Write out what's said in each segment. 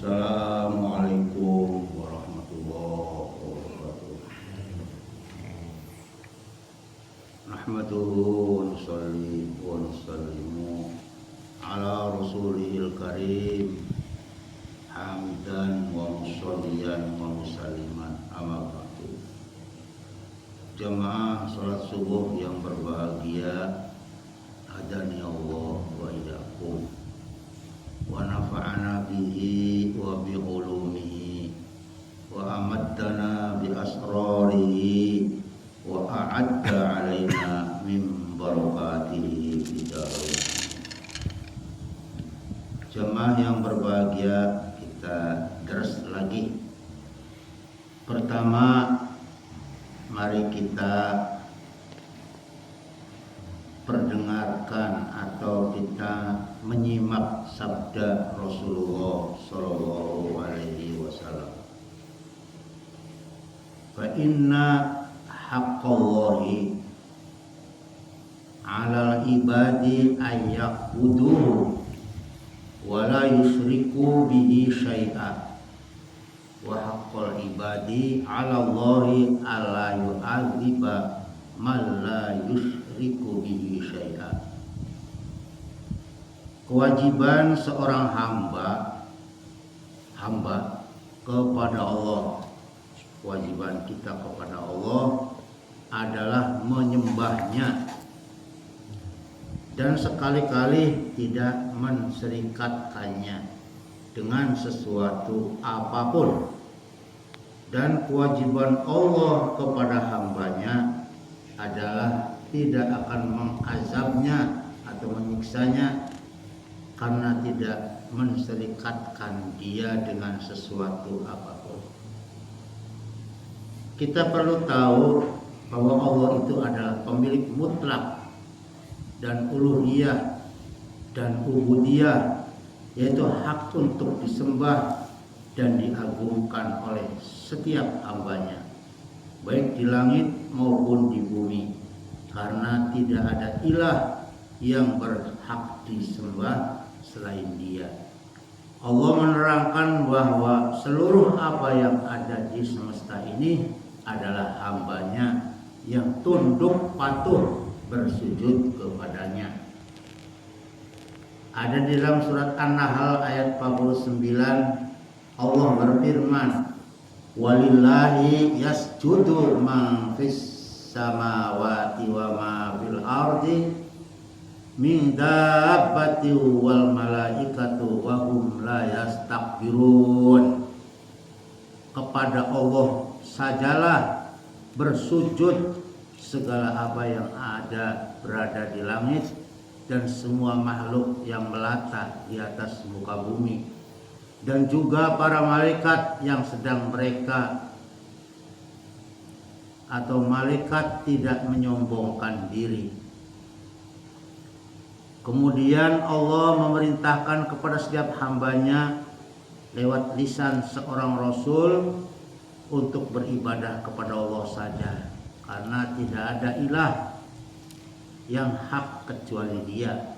Assalamualaikum warahmatullahi wabarakatuh. Nahmaduhu wa nusalli wa nusallimu ala rasulihil karim hamidan wa musalliyan wa musalliman amma ba'du. Jamaah salat subuh yang berbahagia, hadani Allah wa iyyakum wa nafa'ana bihi wa bi ulumihi wa amaddana bi asrarihi wa a'adda alaina min barakatihi bidarin. Jemaah yang berbahagia, kita ders lagi. Pertama, mari kita perdengarkan atau kita menyimak sabda Rasulullah Sallallahu Alaihi Wasallam. Fa inna haqqallahi 'alal ibadi ayyaquduhu wa la yusyriku bihi syai'a wa haqqal ibadi 'alallahi alla yu'adziba man la yusyriku bihi syai'a. Kewajiban seorang hamba kepada Allah, kewajiban kita kepada Allah adalah menyembahnya dan sekali-kali tidak menserikatkannya dengan sesuatu apapun. Dan kewajiban Allah kepada hambanya adalah tidak akan mengazabnya atau menyiksanya karena tidak menserikatkan dia dengan sesuatu apapun. Kita perlu tahu bahwa Allah itu adalah pemilik mutlak dan uluhiyah dan ubudiyah, yaitu hak untuk disembah dan diagungkan oleh setiap hambanya, baik di langit maupun di bumi, karena tidak ada ilah yang berhak disembah selain Dia. Allah menerangkan bahwa seluruh apa yang ada di semesta ini adalah hambanya yang tunduk patuh bersujud kepadanya. Ada di dalam surat An-Nahl ayat 49, Allah berfirman, walillahi yasjudu man fis samawati wa ma fil ardi min dabbati wal malaikatu wa hum la yastakbirun. Kepada Allah sajalah bersujud segala apa yang ada berada di langit dan semua makhluk yang melata di atas muka bumi, dan juga para malaikat yang sedang mereka atau malaikat tidak menyombongkan diri. Kemudian Allah memerintahkan kepada setiap hambanya lewat lisan seorang Rasul untuk beribadah kepada Allah saja, karena tidak ada ilah yang hak kecuali Dia.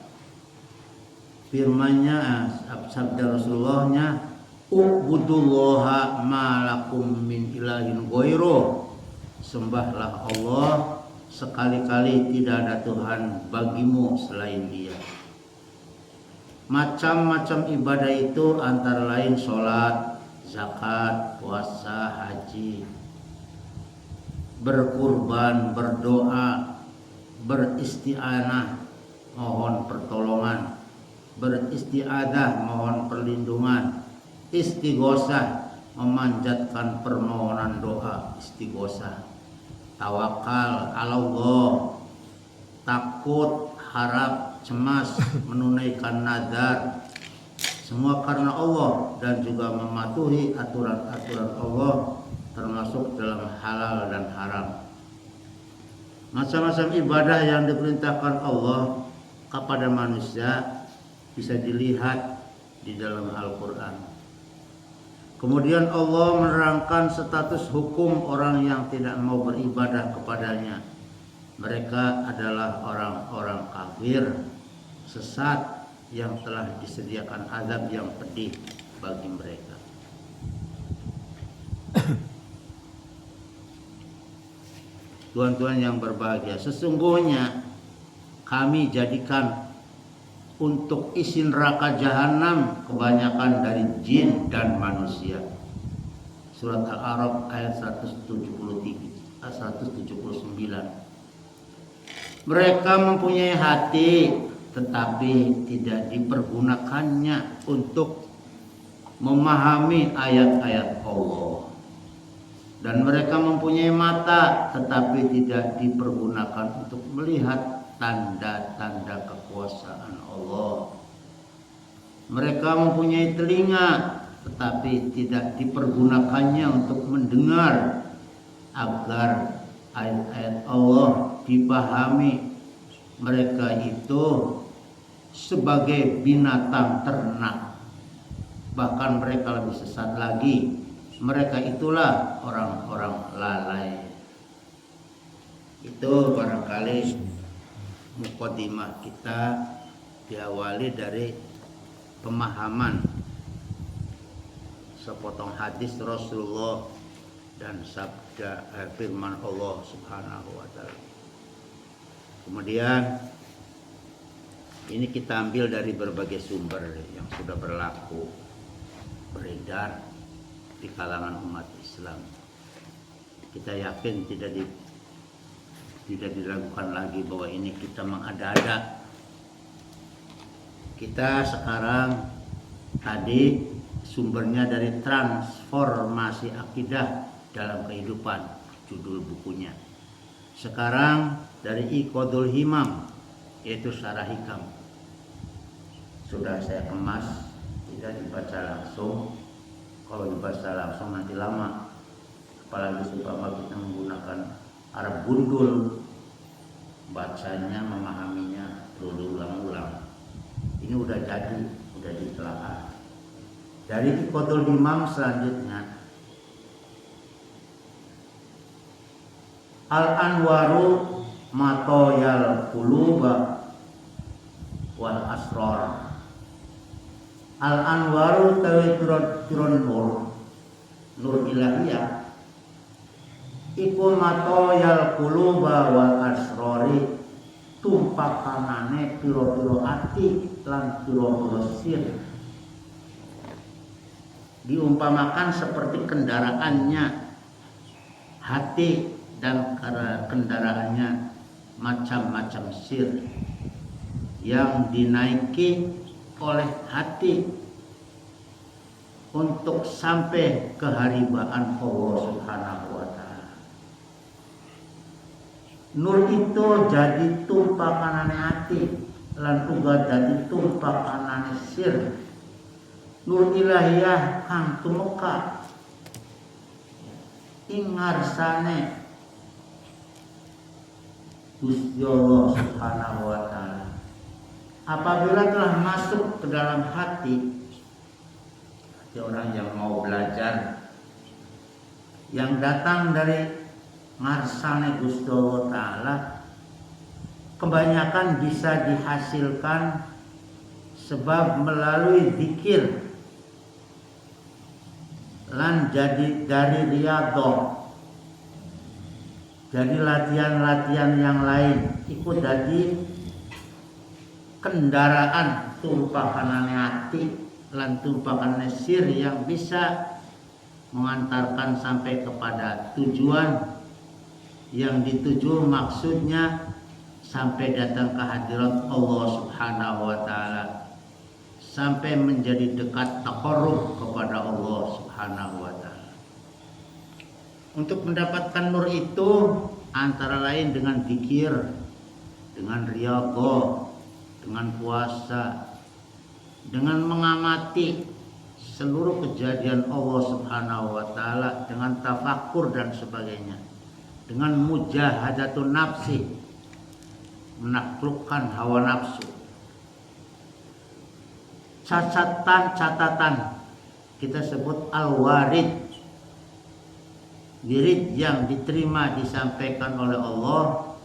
Firman-Nya, sabda Rasulullahnya, ubudullaha ma lakum min ilahin ghairuh. Sembahlah Allah, sekali-kali tidak ada Tuhan bagimu selain Dia. Macam-macam ibadah itu antara lain sholat, zakat, puasa, haji, berkurban, berdoa, beristi'anah, mohon pertolongan, beristi'adah, mohon perlindungan, istighosah, memanjatkan permohonan doa, istighosah, tawakal ala Allah, takut, harap, cemas, menunaikan nazar, semua karena Allah, dan juga mematuhi aturan-aturan Allah termasuk dalam halal dan haram. Macam-macam ibadah yang diperintahkan Allah kepada manusia bisa dilihat di dalam Al-Quran. Kemudian Allah menerangkan status hukum orang yang tidak mau beribadah kepadanya. Mereka adalah orang-orang kafir, sesat, yang telah disediakan azab yang pedih bagi mereka. tuan-tuan yang berbahagia, sesungguhnya kami jadikan untuk isi neraka jahanam kebanyakan dari jin dan manusia. Surat Al-A'raf ayat 179. Mereka mempunyai hati tetapi tidak dipergunakannya untuk memahami ayat-ayat Allah. Dan mereka mempunyai mata tetapi tidak dipergunakan untuk melihat tanda-tanda kekuasaan Allah. Mereka mempunyai telinga tetapi tidak dipergunakannya untuk mendengar agar ayat-ayat Allah dipahami. Mereka itu sebagai binatang ternak, bahkan mereka lebih sesat lagi. Mereka itulah orang-orang lalai. Itu barangkali mukadimah kita diawali dari pemahaman sepotong hadis Rasulullah dan sabda firman Allah Subhanahu wa taala. Kemudian ini kita ambil dari berbagai sumber yang sudah berlaku beredar di kalangan umat Islam. Kita yakin tidak dilakukan lagi bahwa ini kita mengada-ada. Kita sekarang tadi sumbernya dari transformasi akidah dalam kehidupan, judul bukunya. Sekarang dari Iqadul Himam, yaitu Syarah Hikam. Sudah saya kemas, tidak dibaca langsung. Kalau dibaca langsung nanti lama, apalagi supaya kita menggunakan Arab gundul, bacanya, memahaminya perlu diulang-ulang. Ini udah jadi, udah ditelaah. Dari Iqadul Himam selanjutnya, Al-Anwaru Matoyal Quluba wal Asrar. Al-Anwaru tawituron nur ilahiyah iku matoyal quluba wal asrori, tumpakanane piro-piro ati lan piro-piro sir. Diumpamakan seperti kendaraannya hati dan kendaraannya macam-macam sir yang dinaiki oleh hati untuk sampai keharibaan Allah Subhanahu wa taala. Nur itu jadi tumpakanane hati lan uga jadi tumpakanane sir. Nur ilahiyah kang tumeka ing ngarsane Gusti Allah Subhanahu wa taala. Apabila telah masuk ke dalam hati orang yang mau belajar, yang datang dari ngarsane Gusti Allah taala, kebanyakan bisa dihasilkan sebab melalui zikir lan jadi dari riyadhah, jadi latihan-latihan yang lain ikut jadi kendaraan tumpakanane hati lan tumpakanane sir yang bisa mengantarkan sampai kepada tujuan yang dituju, maksudnya sampai datang ke hadirat Allah Subhanahu wa taala, sampai menjadi dekat taqarrub kepada Allah Subhanahu wa taala. Untuk mendapatkan nur itu antara lain dengan zikir, dengan riyadhah, dengan puasa, dengan mengamati seluruh kejadian Allah Subhanahu wa taala, dengan tafakkur dan sebagainya, dengan mujahadatun nafsi, menaklukkan hawa nafsu. Catatan kita sebut al-warid, wirid yang diterima disampaikan oleh Allah.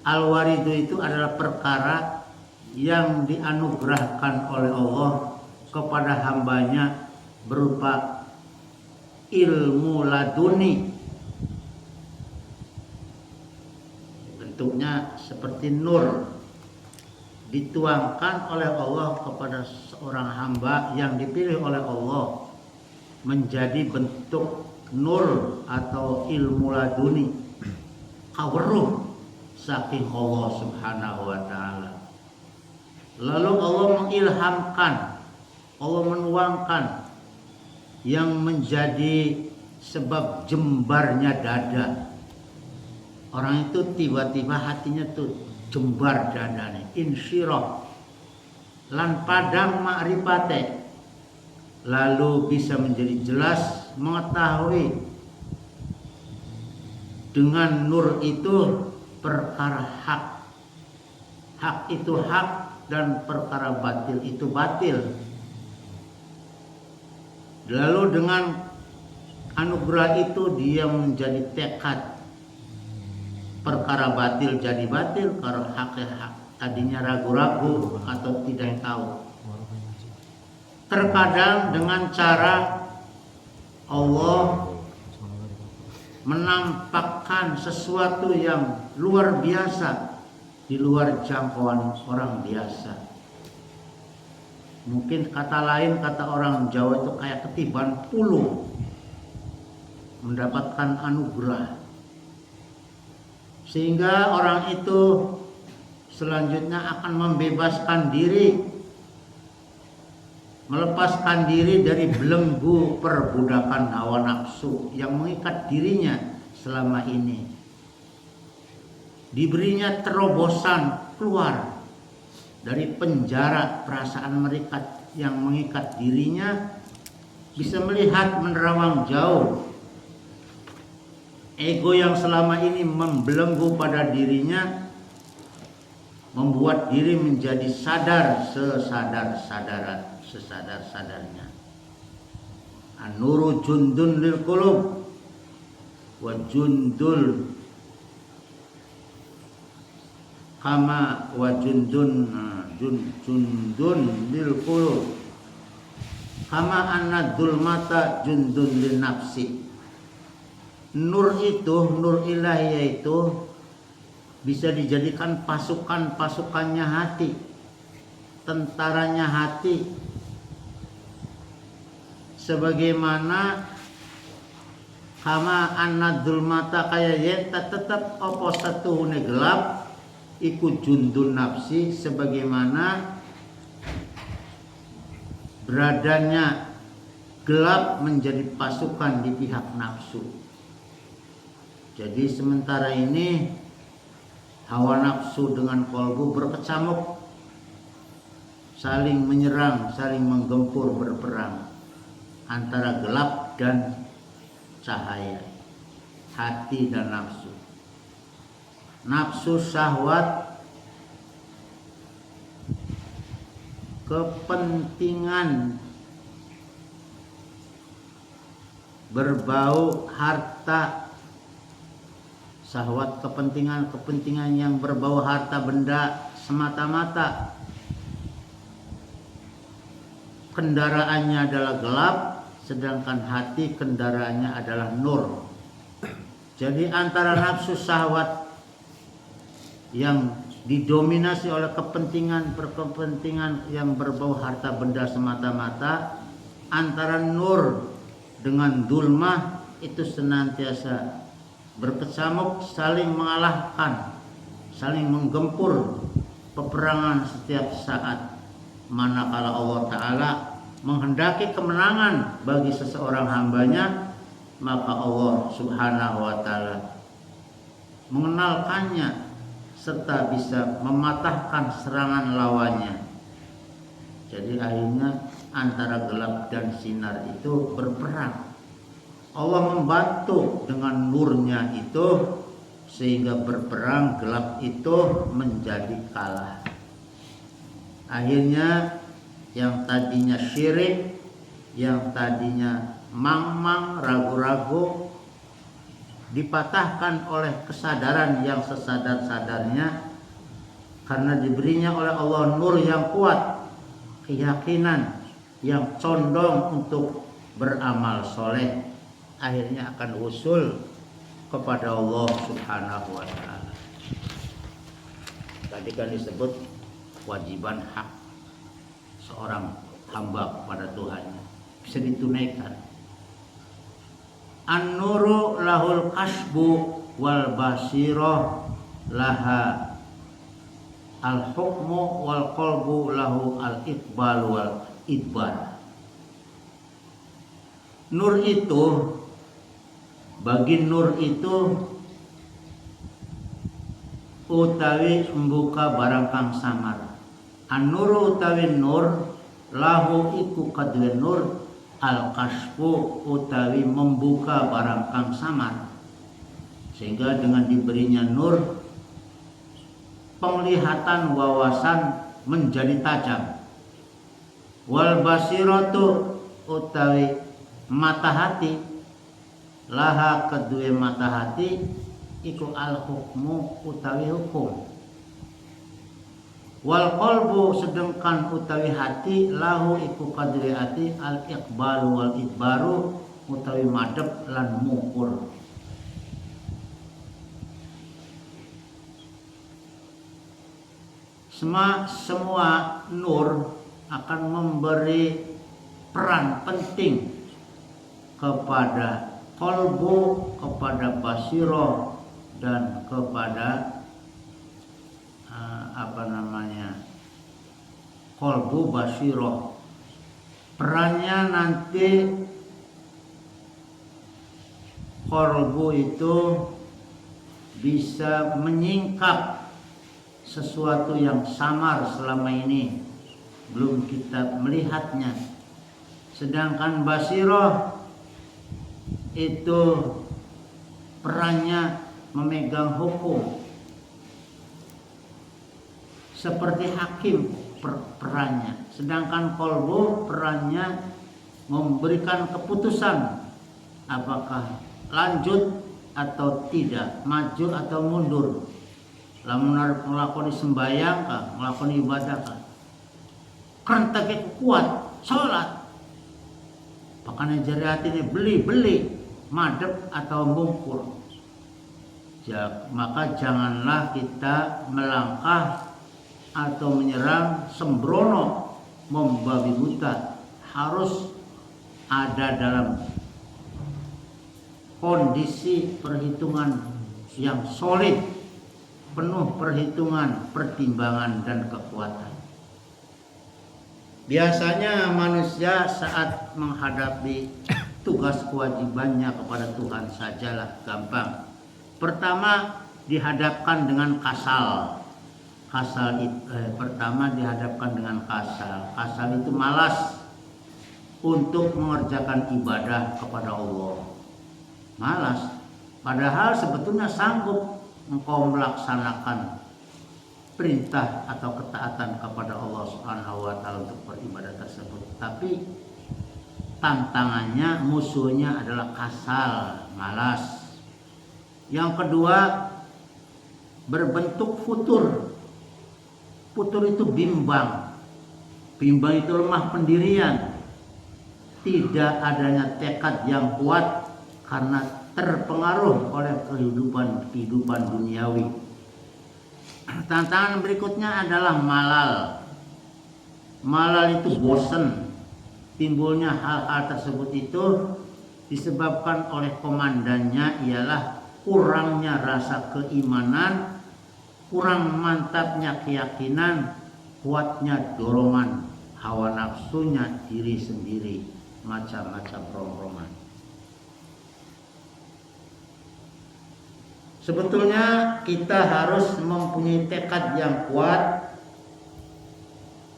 Al-waridu itu adalah perkara yang dianugerahkan oleh Allah kepada hambanya berupa ilmu laduni, bentuknya seperti nur, dituangkan oleh Allah kepada seorang hamba yang dipilih oleh Allah menjadi bentuk nur atau ilmu laduni, kaweruh saking Allah Subhanahu wa taala. Lalu Allah mengilhamkan, Allah menuangkan yang menjadi sebab jembarnya dada. Orang itu tiba-tiba hatinya tuh jembar dadane, insyirah lan padang ma'rifate, lalu bisa menjadi jelas mengetahui dengan nur itu perkara hak. Hak itu hak dan perkara batil itu batil. Lalu dengan anugerah itu dia menjadi tekad, perkara batil jadi batil, kalau hak tadinya ragu-ragu atau tidak tahu. Terkadang dengan cara Allah menampakkan sesuatu yang luar biasa di luar jangkauan orang biasa. Mungkin kata lain, kata orang Jawa itu kayak ketiban puluh, mendapatkan anugerah. Sehingga orang itu selanjutnya akan membebaskan diri, melepaskan diri dari belenggu perbudakan hawa nafsu yang mengikat dirinya selama ini. Diberinya terobosan keluar dari penjara perasaan mereka yang mengikat dirinya, bisa melihat menerawang jauh. Ego yang selama ini membelenggu pada dirinya membuat diri menjadi sadar sesadar-sadarnya. An-nuru jundun lil qulub wa jundul kama wa jundun lil qulub kama anna dzulmata jundun lin nafsi. Nur itu, nur ilahiyah itu bisa dijadikan pasukannya hati, tentaranya hati. Sebagaimana kama anna dzulmata kaya yenta tetap apa satuhune gelap iku jundun nafsi, sebagaimana beradanya gelap menjadi pasukan di pihak nafsu. Jadi sementara ini hawa nafsu dengan kolbu berkecamuk, saling menyerang, saling menggempur, berperang antara gelap dan cahaya, hati dan nafsu. Nafsu syahwat, kepentingan berbau harta, syahwat kepentingan yang berbau harta benda semata-mata. Kendaraannya adalah gelap, sedangkan hati kendaraannya adalah nur. Jadi antara nafsu syahwat yang didominasi oleh kepentingan yang berbau harta benda semata-mata, antara nur dengan dulmah itu senantiasa berkecamuk, saling mengalahkan, saling menggempur, peperangan setiap saat. Manakala Allah Ta'ala menghendaki kemenangan bagi seseorang hambanya, maka Allah Subhanahu wa Ta'ala mengenalkannya serta bisa mematahkan serangan lawannya. Jadi akhirnya antara gelap dan sinar itu berperang. Allah membantu dengan nurnya itu sehingga berperang, gelap itu menjadi kalah. Akhirnya yang tadinya syirik, yang tadinya mang-mang, ragu-ragu, dipatahkan oleh kesadaran yang sesadar-sadarnya karena diberinya oleh Allah nur yang kuat, keyakinan yang condong untuk beramal soleh. Akhirnya akan usul kepada Allah Subhanahu wa Ta'ala. Tadi kan disebut kewajiban hak seorang hamba kepada Tuhannya bisa ditunaikan. An-nuru lahul kasbu wal basirah laha al-hukmu wal qalbu lahu al-iqbal wal idbar. Nur itu, bagi nur itu utawi membuka barang kang samar. An-nuru utawi nur lahu iku kadwe nur al-kasbu utawi membuka barang kang samar. Sehingga dengan diberinya nur, penglihatan wawasan menjadi tajam. Wal basiratu utawi mata hati, laha kedua mata hati iku al hukmu utawi hukum. Wal qalbu sedangkan utawi hati lahu iku kadua hati al iqbalu wal idbaru utawi madhep lan mungkur. Semua nur akan memberi peran penting kepada qalbu, kepada basirah, dan kepada qalbu basirah. Perannya nanti qalbu itu bisa menyingkap sesuatu yang samar selama ini belum kita melihatnya. Sedangkan basirah itu perannya memegang hukum seperti hakim perannya. Sedangkan qalbu perannya memberikan keputusan apakah lanjut atau tidak, maju atau mundur. Lamun ngelakoni sembahyang kah, ngelakoni ibadah kah, kerentake kuat sholat, makanya jari hati ini beli madep atau mungkur. Maka janganlah kita melangkah atau menyerang sembrono membabi buta. Harus ada dalam kondisi perhitungan yang solid, penuh perhitungan, pertimbangan, dan kekuatan. Biasanya manusia saat menghadapi tugas kewajibannya kepada Tuhan sajalah gampang. Pertama dihadapkan dengan kasal. Pertama dihadapkan dengan kasal. Kasal itu malas untuk mengerjakan ibadah kepada Allah. Malas. Padahal sebetulnya sanggup engkau melaksanakan perintah atau ketaatan kepada Allah Subhanahu wa taala untuk beribadah tersebut. Tapi tantangannya, musuhnya adalah kasal, malas. Yang kedua, berbentuk futur. Futur itu bimbang. Bimbang itu lemah pendirian. Tidak adanya tekad yang kuat karena terpengaruh oleh kehidupan duniawi. Tantangan berikutnya adalah malal. Malal itu bosan. Timbulnya hal-hal tersebut itu disebabkan oleh komandannya ialah kurangnya rasa keimanan, kurang mantapnya keyakinan, kuatnya dorongan hawa nafsunya diri sendiri, macam-macam rong-rongan. Sebetulnya kita harus mempunyai tekad yang kuat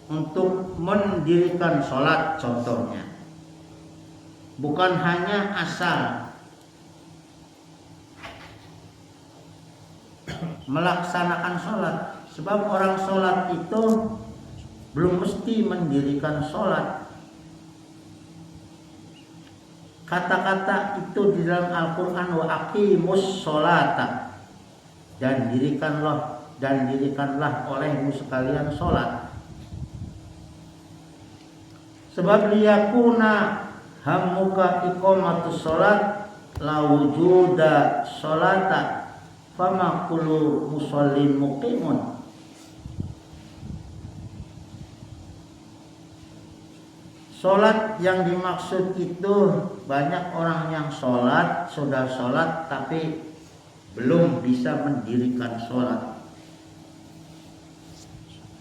untuk mendirikan sholat contohnya. Bukan hanya asal melaksanakan sholat. Sebab orang sholat itu belum mesti mendirikan sholat. Kata-kata itu di dalam Al-Quran, wa aqimus sholata, dan dirikanlah olehmu sekalian sholat. Sebab liyakuna hammuka iqamatus sholat la wujuda sholata fama kullu musallin muqimun. Sholat yang dimaksud itu banyak orang yang sudah sholat tapi belum bisa mendirikan sholat.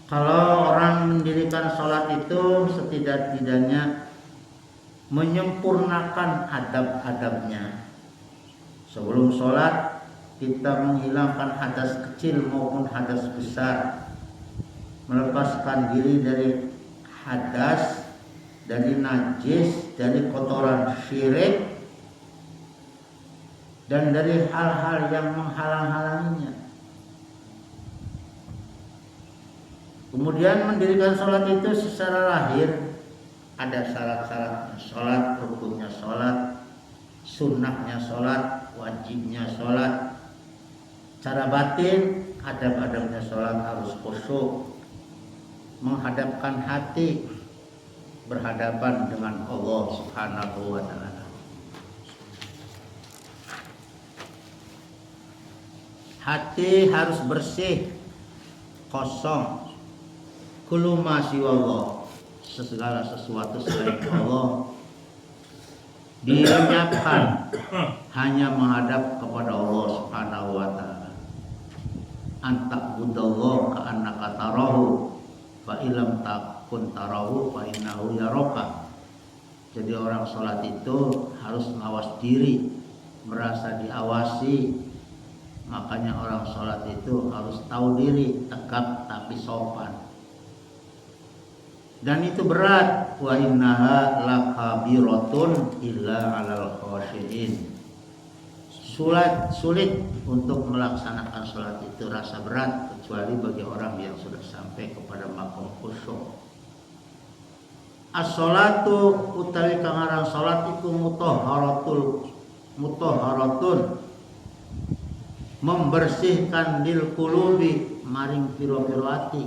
Kalau orang mendirikan sholat itu setidak-tidaknya menyempurnakan adab-adabnya. Sebelum sholat kita menghilangkan hadas kecil maupun hadas besar, melepaskan diri dari hadas, dari najis, dari kotoran syirik, dan dari hal-hal yang menghalang-halanginya. Kemudian mendirikan sholat itu secara lahir ada syarat-syaratnya. Sholat, rukunnya sholat, sunnahnya sholat, wajibnya sholat. Cara batin, adab-adabnya sholat harus khusyuk, menghadapkan hati, berhadapan dengan Allah Subhanahu wa ta'ala. Hati harus bersih, kosong. Kullu ma siwallah, segala sesuatu selain Allah dilenyapkan, hanya menghadap kepada Allah Subhanahu wa ta'ala. Anta'budallaha ka'annaka tarahu fa illam takun tarahu fa innahu yaraka. Jadi orang sholat itu harus mawas diri, merasa diawasi. Makanya orang sholat itu harus tahu diri, tegap tapi sopan. Dan itu berat. Wa innaha lakabiratun illa 'alal khashiin. Sulit untuk melaksanakan sholat itu, rasa berat kecuali bagi orang yang sudah sampai kepada maqam khusyuk. As-sholatu utawi kang aran sholat iku mutahharatun, membersihkan lil qulubi maring pira-pira ati,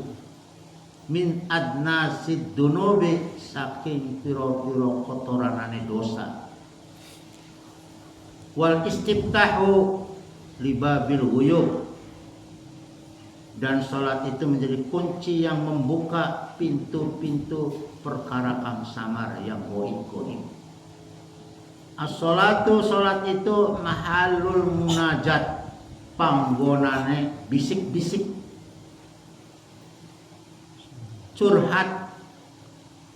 min adnasid dunubi saking pira-pira kotoranane dosa, wal istiftahu libabil ghuyub, dan sholat itu menjadi kunci yang membuka pintu-pintu perkara kang samar yang goib-goib. As-sholatu, sholat itu mahalul munajat, panggonane bisik-bisik, curhat,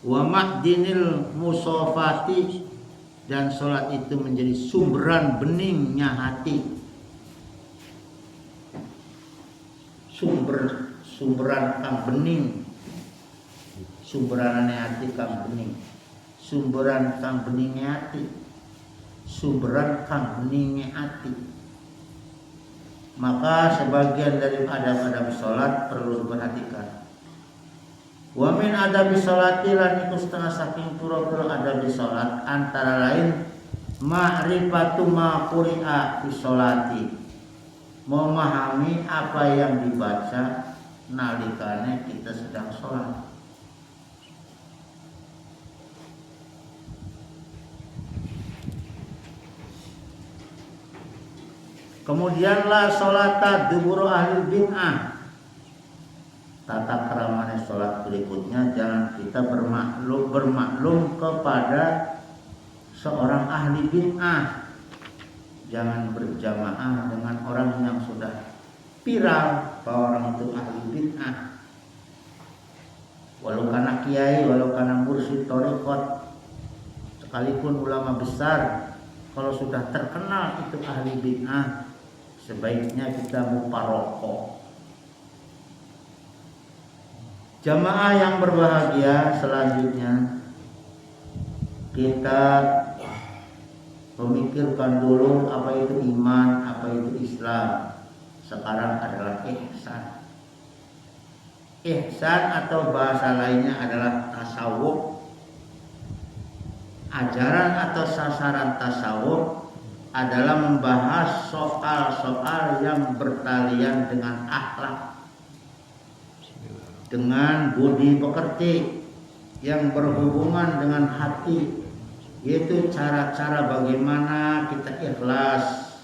wa mahdinil musofati, dan sholat itu menjadi sumberan beningnya hati, sumberan kang bening, sumberanane hati kang bening, sumberan kang beningnya hati, sumberan kang beningnya hati. Maka sebagian dari adab-adab sholat perlu diperhatikan. Wa min adabi sholati, lan iku setengah saking pura-pura adabi sholat, antara lain ma'rifatu ma quri'a fi sholati, memahami apa yang dibaca nalikane kita sedang sholat. Kemudian la sholata dubur ahli bid'ah, tata keramane sholat berikutnya jangan kita bermaklum kepada seorang ahli bid'ah. Jangan berjamaah dengan orang yang sudah viral bahwa orang itu ahli bid'ah. Walau kana kiai, walau kana mursyid thariqat, sekalipun ulama besar, kalau sudah terkenal itu ahli bid'ah, sebaiknya kita muparoko. Jamaah yang berbahagia, selanjutnya kita memikirkan dulu apa itu iman, apa itu Islam. Sekarang adalah ihsan. Ihsan atau bahasa lainnya adalah tasawuf. Ajaran atau sasaran tasawuf adalah membahas soal-soal yang bertalian dengan akhlak, dengan budi pekerti, yang berhubungan dengan hati, yaitu cara-cara bagaimana kita ikhlas,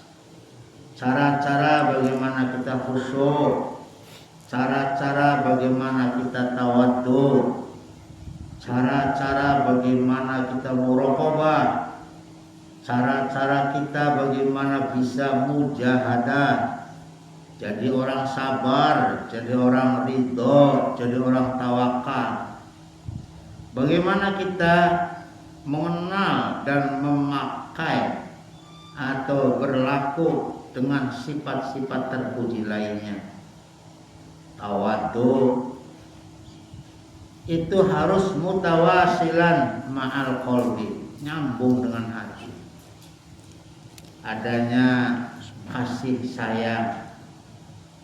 cara-cara bagaimana kita khusyuk, cara-cara bagaimana kita tawadhu, cara-cara bagaimana kita muraqabah, cara-cara kita bagaimana bisa mujahadah, jadi orang sabar, jadi orang ridho, jadi orang tawakal. Bagaimana kita mengenal dan memakai atau berlaku dengan sifat-sifat terpuji lainnya. Tawadhu itu harus mutawasilan ma'al qalbi, nyambung dengan hati. Adanya kasih sayang,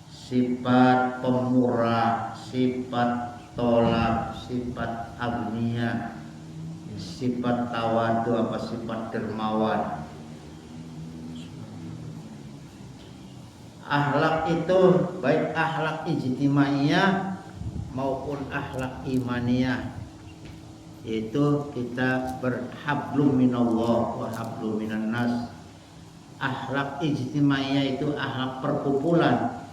sifat pemurah, sifat tolak, sifat agniya, sifat tawadhu apa sifat dermawan. Akhlak itu baik akhlak ijtimaiyah maupun akhlak imaniyah, yaitu kita berhablum minallah wa hablum minan nas. Akhlak ijtimaiyah itu akhlak perkumpulan,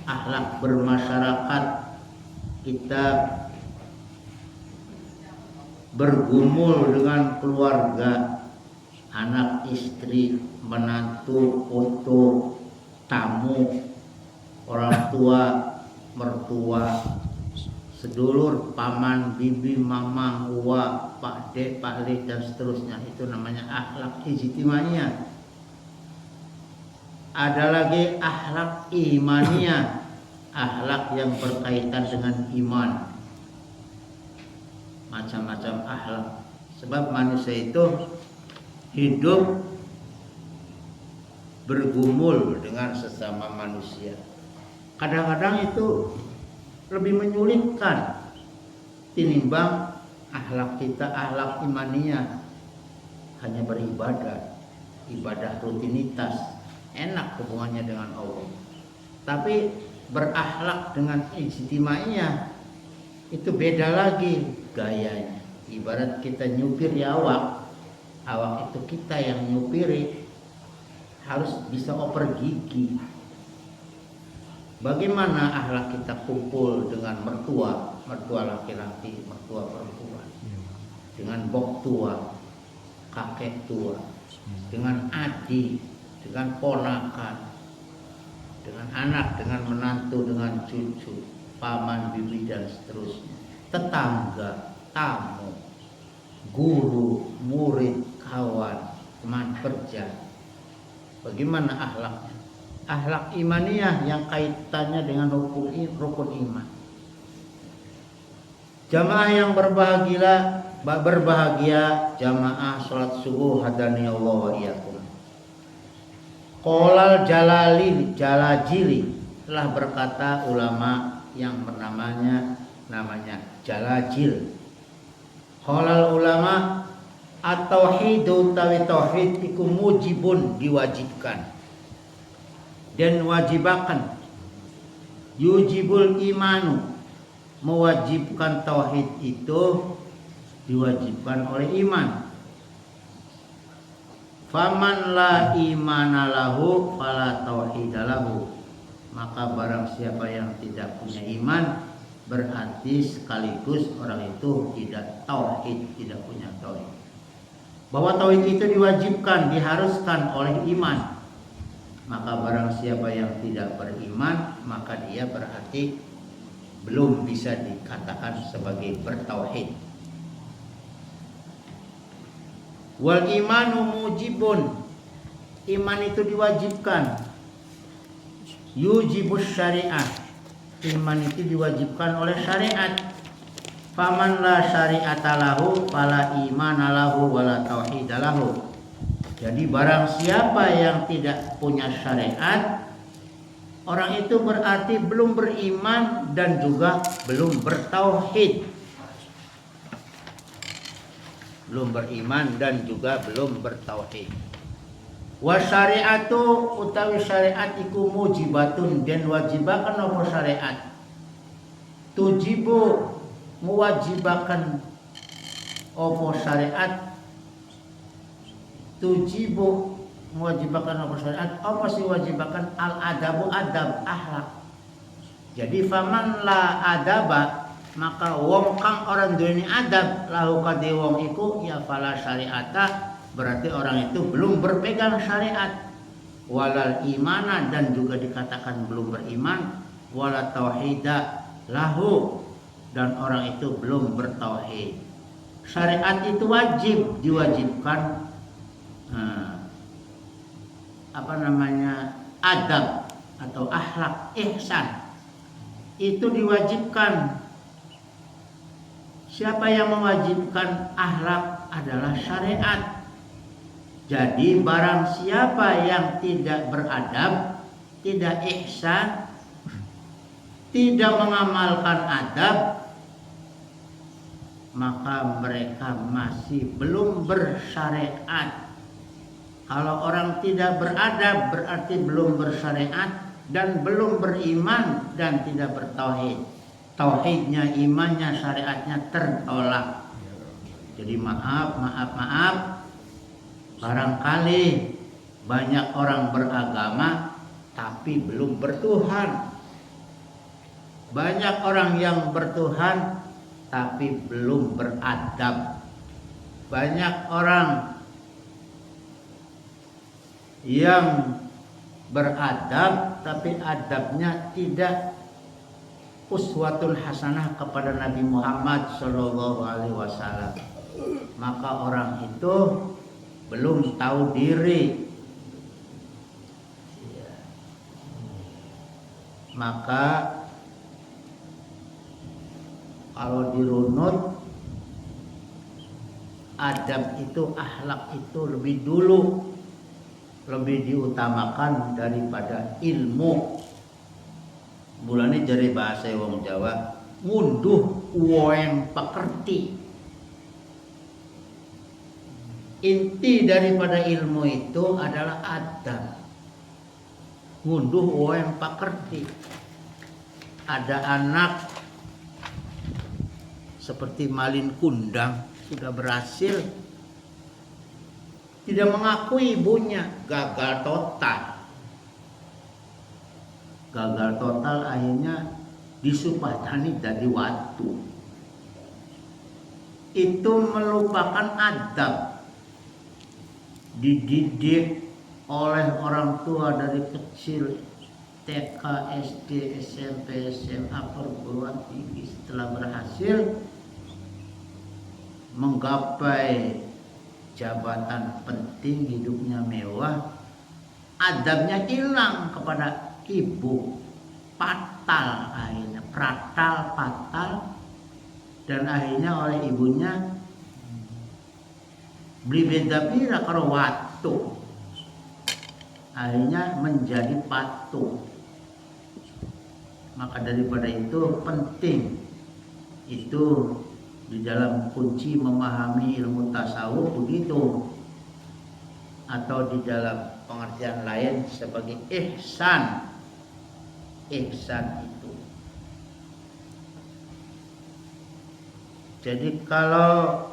akhlak bermasyarakat. Kita bergumul dengan keluarga, anak, istri, menantu, putu, tamu, orang tua, mertua, sedulur, paman, bibi, mamang, uwa, pak de, pak le, dan seterusnya. Itu namanya akhlak ijtimaiyah. Ada lagi akhlak imaniyah, akhlak yang berkaitan dengan iman. Macam-macam akhlak. Sebab manusia itu hidup bergumul dengan sesama manusia. Kadang-kadang itu lebih menyulitkan tinimbang akhlak kita, akhlak imaniyah. Hanya beribadah, ibadah rutinitas, enak hubungannya dengan Allah. Tapi berakhlak dengan ijtimaiyah itu beda lagi gayanya. Ibarat kita nyupir ya awak itu kita yang nyupiri, harus bisa oper gigi. Bagaimana akhlak kita kumpul dengan mertua, mertua laki-laki, mertua perempuan, dengan bok tua, kakek tua, dengan adik, dengan ponakan, dengan anak, dengan menantu, dengan cucu, paman, bibi, dan seterusnya, tetangga, tamu, guru, murid, kawan, teman kerja. Bagaimana akhlaknya? Akhlak imaniyah yang kaitannya dengan rukun iman. Jamaah yang berbahagia jamaah salat subuh hadani Allah wa iyyakum. Qolal Jalajili telah berkata ulama yang namanya Jalajil. Qolal ulama at-tauhidu tawi tauhid iku mujibun, diwajibkan dan wajibakan. Yujibul imanu, mewajibkan tauhid itu diwajibkan oleh iman. Faman la imana lahu fala tauhida lahu, maka barang siapa yang tidak punya iman berarti sekaligus orang itu tidak tauhid, tidak punya tauhid. Bahwa tauhid itu diwajibkan, diharuskan oleh iman. Maka barang siapa yang tidak beriman, maka dia berarti belum bisa dikatakan sebagai bertauhid. Wal imanu mujibun, iman itu diwajibkan. Yujibus syariah, iman itu diwajibkan oleh syariat. Faman la syari'ata lahu fala imana lahu wala tauhida lahu. Jadi barang siapa yang tidak punya syariat, orang itu berarti belum beriman dan juga belum bertauhid. Belum beriman dan juga belum bertauhid. Wa syari'atu utawi syariat iku mujibatun, dan wajibakan apa syariat? Tujibu, mewajibakan apa syariat? Tujibu, mewajibakan apa syariat? Apa sih wajibakan? Al adabu, adab, akhlak. Jadi faman la adaba, maka wong kang orang duweni adab lahu kadhe wong iku ya fala syariata, berarti orang itu belum berpegang syariat, walal imana dan juga dikatakan belum beriman, wala tauhida lahu dan orang itu belum bertauhid. Syariat itu wajib, diwajibkan adab atau akhlak ihsan itu diwajibkan. Siapa yang mewajibkan akhlak adalah syariat. Jadi barang siapa yang tidak beradab, tidak ihsan, tidak mengamalkan adab, maka mereka masih belum bersyariat. Kalau orang tidak beradab berarti belum bersyariat dan belum beriman dan tidak bertauhid. Tauhidnya, imannya, syariatnya tertolak. Jadi maaf, barangkali banyak orang beragama tapi belum bertuhan. Banyak orang yang bertuhan tapi belum beradab. Banyak orang yang beradab tapi adabnya tidak uswatul hasanah kepada Nabi Muhammad SAW. Maka orang itu belum tahu diri. Maka kalau dirunut, adab itu, akhlak itu lebih dulu, lebih diutamakan daripada ilmu. Mulane jare bahasa wong Jawa, ngunduh uweng pekerti. Inti daripada ilmu itu adalah adab. Ngunduh uweng pekerti. Ada anak seperti Malin Kundang sudah berhasil, tidak mengakui ibunya, gagal total. Gagal total akhirnya disupadani dari waktu. Itu melupakan adab. Dididik oleh orang tua dari kecil, TK, SD, SMP, SMA, perguruan tinggi. Setelah berhasil menggapai jabatan penting, hidupnya mewah, adabnya hilang kepada ibu, fatal akhirnya, fatal, dan akhirnya oleh ibunya beli beda pira karo watu, akhirnya menjadi patung. Maka daripada itu penting itu di dalam kunci memahami ilmu tasawuf begitu, atau di dalam pengertian lain sebagai ihsan. Ihsan itu. Jadi kalau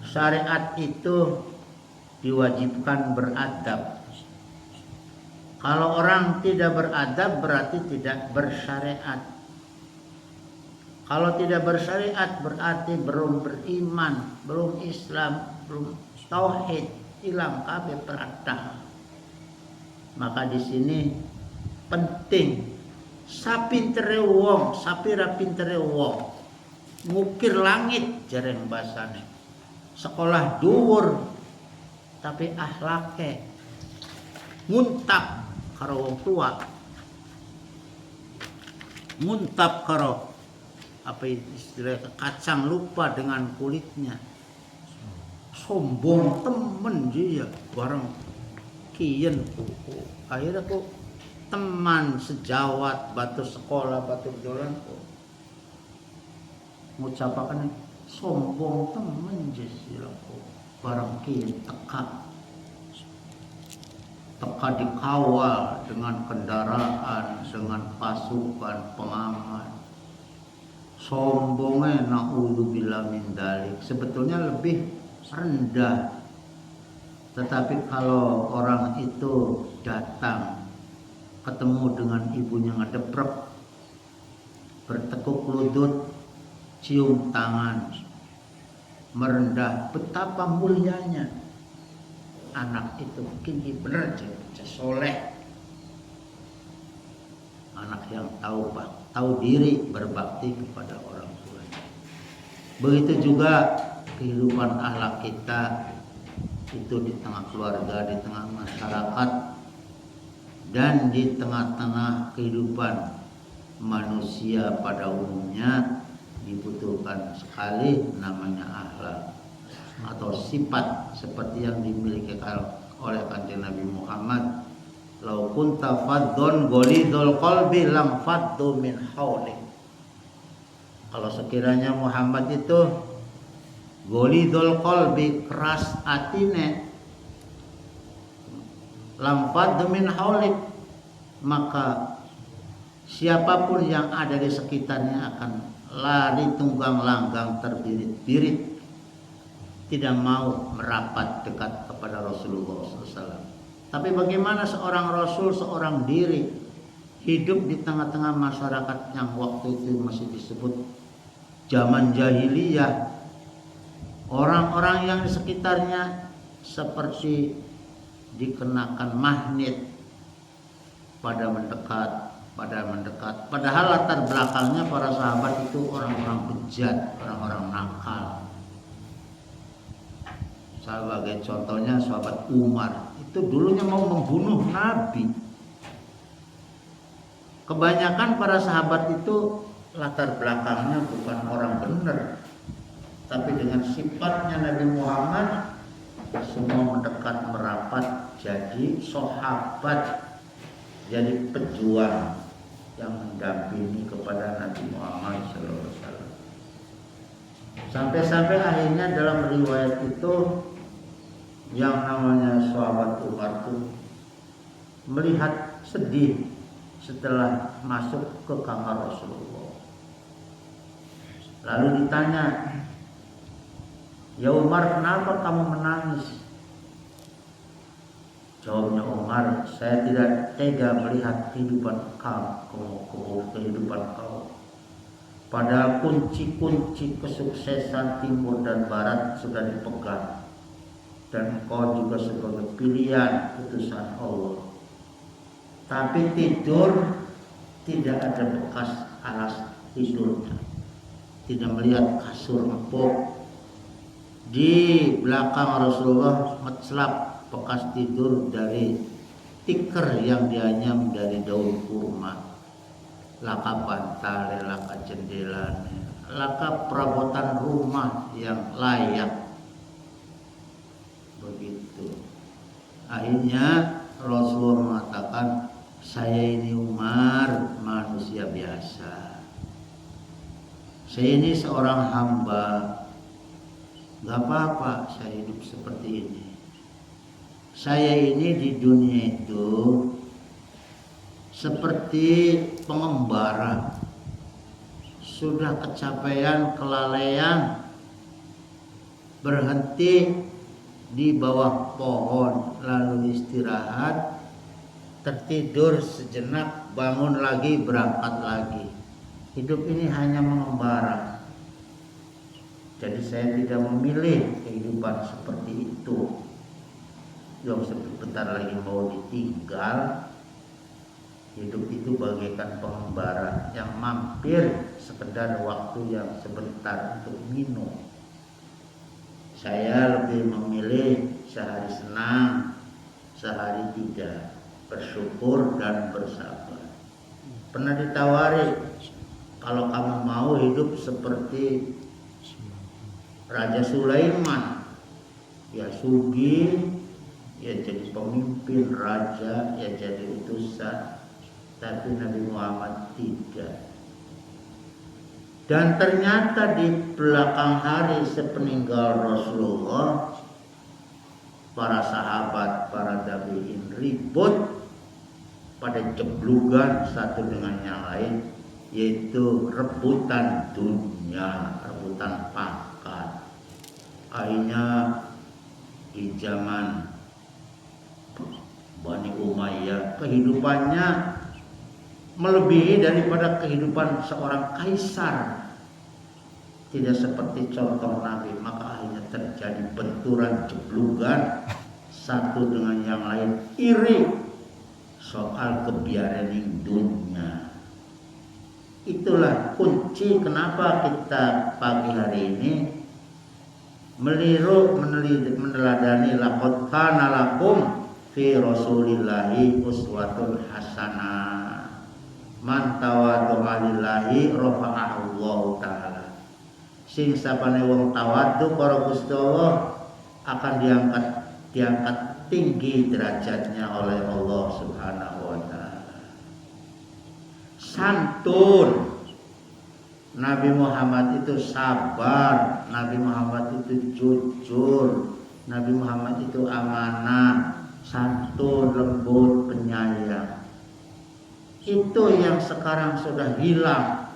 syariat itu diwajibkan beradab. Kalau orang tidak beradab berarti tidak bersyariat. Kalau tidak bersyariat berarti belum beriman, belum Islam, belum tauhid, hilang kabeh peratah. Maka di sini penting sapintere wong, sapira pintere wong ngukir langit jareng basane. Sekolah dhuwur tapi akhlake nguntap karo wong tua. Nguntap karo apa istilah kacang lupa dengan kulitnya. Sombong temen dia bareng kiyen akhirnya kok teman sejawat batu sekolah batu dolan kok ngucapakan sombong temen jisila kok bareng kiyen teka dikawal dengan kendaraan, dengan pasukan pengaman. Sombongnya na'udzubillah min dzalik sebetulnya lebih rendah. Tetapi kalau orang itu datang ketemu dengan ibunya ngedeprek, bertekuk lutut, cium tangan, merendah. Betapa mulianya anak itu, kini benar jadi soleh. Anak yang tahu diri, berbakti kepada orang tuanya. Begitu juga kehidupan akhlak kita itu di tengah keluarga, di tengah masyarakat, dan di tengah-tengah kehidupan manusia pada umumnya dibutuhkan sekali namanya akhlak atau sifat seperti yang dimiliki oleh Kanjeng Nabi Muhammad. Lau kunta faddon ghalidul qalbi lam faddu min haulik. Kalau sekiranya Muhammad itu ghalidul qalbi, keras atine, lam faddu min haulik, maka siapapun yang ada di sekitarnya akan lari tunggang langgang, terbirit-birit, tidak mau merapat dekat kepada Rasulullah SAW. Tapi bagaimana seorang Rasul, seorang diri hidup di tengah-tengah masyarakat yang waktu itu masih disebut zaman jahiliyah. Orang-orang yang di sekitarnya seperti dikenakan magnet pada mendekat. Padahal latar belakangnya para sahabat itu orang-orang bejat, orang-orang nakal. Sebagai contohnya sahabat Umar, itu dulunya mau membunuh Nabi. Kebanyakan para sahabat itu latar belakangnya bukan orang benar, tapi dengan sifatnya Nabi Muhammad semua mendekat merapat jadi sahabat, jadi pejuang yang mendampingi kepada Nabi Muhammad SAW. Sampai-sampai akhirnya dalam riwayat itu yang namanya sahabat Umar itu melihat sedih setelah masuk ke kamar Rasulullah. Lalu ditanya, "Ya Umar, kenapa kamu menangis?" Jawabnya Umar, "Saya tidak tega melihat kehidupan kau. Padahal kunci-kunci kesuksesan timur dan barat sudah dipegang. Dan kau juga sebagai pilihan utusan Allah. Tapi tidur tidak ada bekas alas tidurnya. Tidak melihat kasur empuk. Di belakang Rasulullah mencelap bekas tidur dari tikar yang dianyam dari daun kurma. Laka bantal, laka jendela, laka perabotan rumah yang layak. Begitu. Akhirnya Rasulullah mengatakan, "Saya ini Umar, manusia biasa. Saya ini seorang hamba. Gak apa-apa saya hidup seperti ini. Saya ini di dunia itu seperti pengembara. Sudah kecapean, kelalaian, berhenti di bawah pohon, lalu istirahat, tertidur sejenak, bangun lagi, berangkat lagi. Hidup ini hanya mengembara. Jadi saya tidak memilih kehidupan seperti itu yang sebentar lagi mau ditinggal. Hidup itu bagaikan pengembara yang mampir sekedar waktu yang sebentar untuk minum. Saya lebih memilih sehari senang, sehari tidak, bersyukur dan bersabar." Pernah ditawari, kalau kamu mau hidup seperti Raja Sulaiman, ya sugih, ya jadi pemimpin raja, ya jadi utusan. Tapi Nabi Muhammad tidak. Dan ternyata di belakang hari sepeninggal Rasulullah, para sahabat, para tabi'in ribut pada jeblugan satu dengan yang lain, yaitu rebutan dunia, rebutan pangkat. Akhirnya di zaman Bani Umayyah kehidupannya melebihi daripada kehidupan seorang kaisar. Tidak seperti contoh Nabi, maka akhirnya terjadi benturan jeblugan satu dengan yang lain, iri soal kebiaran dunia. Itulah kunci kenapa kita pagi hari ini meneladani laqad kana lakum fi rasulillahi uswatun hasanah man tawaddu'a lillahi rafa'ahu Allah taala. Sing sapane wong tawadhu para Gusti Allah akan diangkat tinggi derajatnya oleh Allah Subhanahu wa taala. Santun, Nabi Muhammad itu sabar, Nabi Muhammad itu jujur, Nabi Muhammad itu amanah, santun, lembut, penyayang. Itu yang sekarang sudah hilang.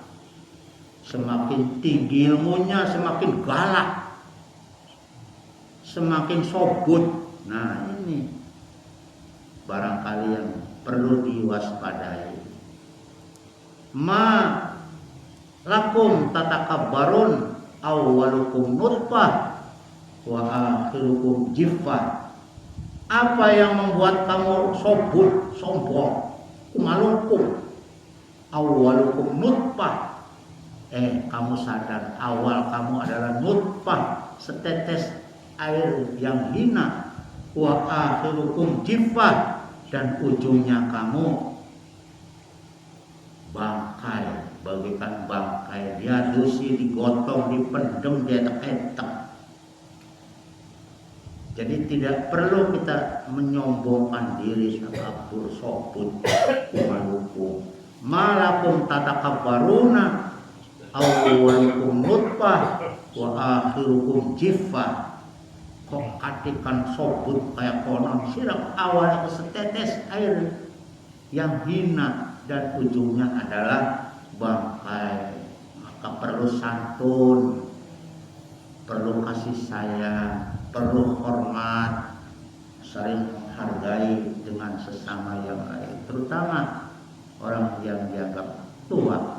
Semakin tinggi ilmunya, semakin galak, semakin sobut. Nah, ini barangkali yang perlu diwaspadai. Ma lakum tatakabbarun awwalukum nutfah wa akhirukum jiffah. Apa yang membuat kamu sobut, sombong, kumalungkung? Awwalukum nutfah. Kamu sadar awal kamu adalah nutfah, setetes air yang hina. Wa akhirukum jiffah, dan ujungnya kamu bangkai, bagikan bangkai, dia dusi, digotong, dipendem, dietek-etek. Jadi tidak perlu kita menyombongkan diri, takabur, sobut, kumalungkung. Malakum tatakabbaruna awwalukum nutfah wa akhirukum jiffah. Kok katikan sobut kayak konon sirap, awalnya setetes air yang hina dan ujungnya adalah bangkai. Maka perlu santun, perlu kasih sayang, perlu hormat, saling menghargai dengan sesama yang lain, terutama orang yang dianggap tua,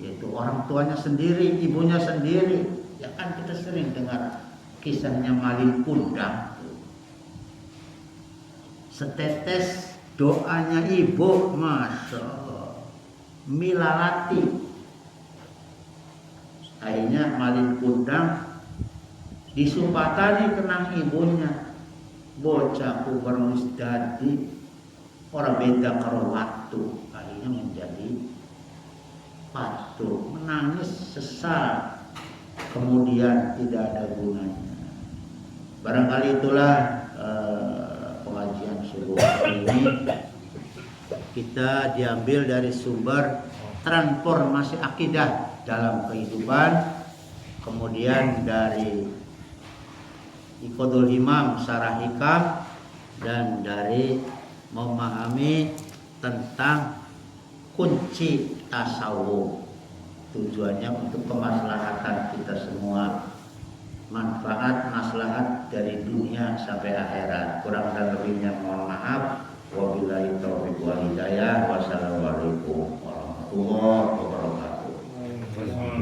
yaitu orang tuanya sendiri, ibunya sendiri. Ya kan kita sering dengar kisahnya Malin Kundang, setetes doanya ibu, masya Allah, milalati. Akhirnya Malin Kundang disumpatani kenang ibunya, bocahku baru dadi orang beda karo waktu. Akhirnya menjadi patuh, menangis sesal, kemudian tidak ada gunanya. Barangkali itulah pengajian subuh ini kita diambil dari sumber transformasi akidah dalam kehidupan, kemudian dari Iqodul Himam Syarah Hikam, dan dari memahami tentang kunci tasawuf. Tujuannya untuk kemaslahatan kita semua, manfaat maslahat dari dunia sampai akhirat. Kurang dan lebihnya mohon maaf. Wabillahi taufiq wal hidayah. Wassalamualaikum warahmatullahi wabarakatuh.